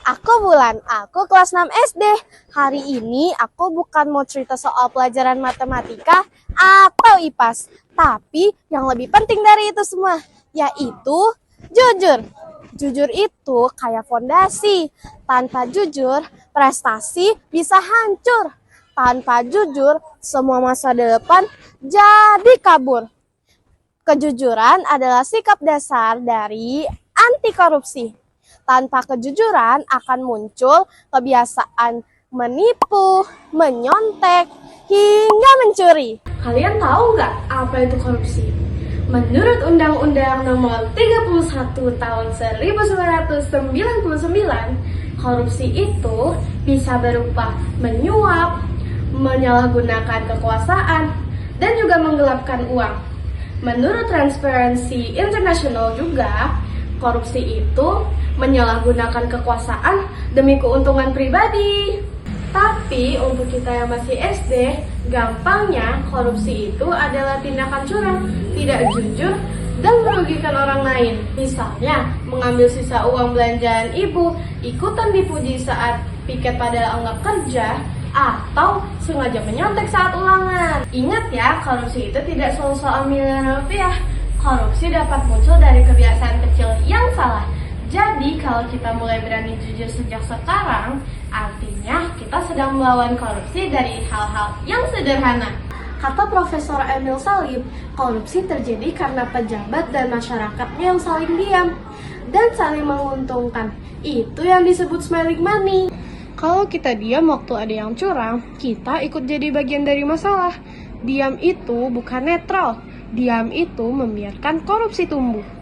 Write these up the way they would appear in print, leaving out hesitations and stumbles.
Aku Bulan, aku kelas 6 SD. Hari ini aku bukan mau cerita soal pelajaran matematika atau IPAS. Tapi yang lebih penting dari itu semua, yaitu jujur. Jujur itu kayak fondasi. Tanpa jujur, prestasi bisa hancur. Tanpa jujur, semua masa depan jadi kabur. Kejujuran adalah sikap dasar dari anti korupsi. Tanpa kejujuran akan muncul kebiasaan menipu, menyontek, hingga mencuri. Kalian tahu nggak apa itu korupsi? Menurut Undang-Undang Nomor 31 Tahun 1999, korupsi itu bisa berupa menyuap, menyalahgunakan kekuasaan, dan juga menggelapkan uang. Menurut Transparency International juga, korupsi itu menyalahgunakan kekuasaan demi keuntungan pribadi. Tapi untuk kita yang masih SD, gampangnya korupsi itu adalah tindakan curang, tidak jujur, dan merugikan orang lain. Misalnya, mengambil sisa uang belanjaan ibu, ikutan dipuji saat piket pada anggap kerja, atau sengaja menyontek saat ulangan. Ingat ya, korupsi itu tidak selalu soal miliaran rupiah. Korupsi dapat muncul dari kebiasaan kecil yang salah. Jadi kalau kita mulai berani jujur sejak sekarang, artinya kita sedang melawan korupsi dari hal-hal yang sederhana. Kata Profesor Emil Salim, korupsi terjadi karena pejabat dan masyarakatnya yang saling diam dan saling menguntungkan. Itu yang disebut smiling money. Kalau kita diam waktu ada yang curang, kita ikut jadi bagian dari masalah. Diam itu bukan netral. Diam itu membiarkan korupsi tumbuh.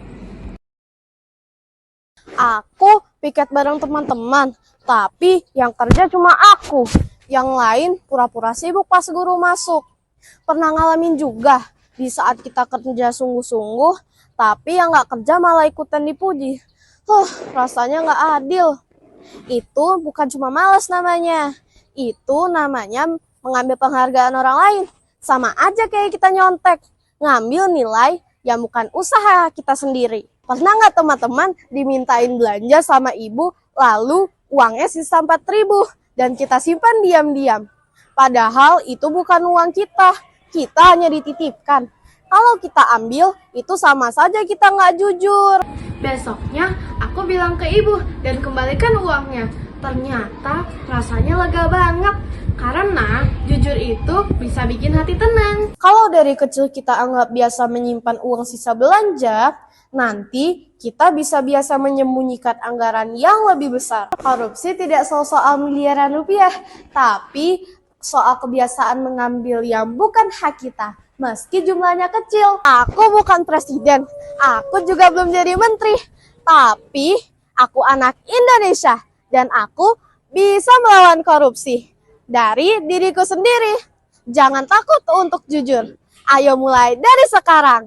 Aku piket bareng teman-teman, tapi yang kerja cuma aku. Yang lain pura-pura sibuk pas guru masuk. Pernah ngalamin juga di saat kita kerja sungguh-sungguh, tapi yang nggak kerja malah ikutan dipuji. Rasanya nggak adil. Itu bukan cuma malas namanya. Itu namanya mengambil penghargaan orang lain. Sama aja kayak kita nyontek, ngambil nilai yang bukan usaha kita sendiri. Pernah nggak teman-teman dimintain belanja sama ibu, lalu uangnya sisa 4.000 dan kita simpan diam-diam? Padahal itu bukan uang kita hanya dititipkan. Kalau kita ambil, itu sama saja kita nggak jujur. Besoknya aku bilang ke ibu dan kembalikan uangnya. Ternyata rasanya lega banget. Karena jujur itu bisa bikin hati tenang. Kalau dari kecil kita anggap biasa menyimpan uang sisa belanja, nanti kita bisa biasa menyembunyikan anggaran yang lebih besar. Korupsi tidak soal miliaran rupiah, tapi soal kebiasaan mengambil yang bukan hak kita, meski jumlahnya kecil. Aku bukan presiden, aku juga belum jadi menteri, tapi aku anak Indonesia dan aku bisa melawan korupsi. Dari diriku sendiri. Jangan takut untuk jujur. Ayo mulai dari sekarang.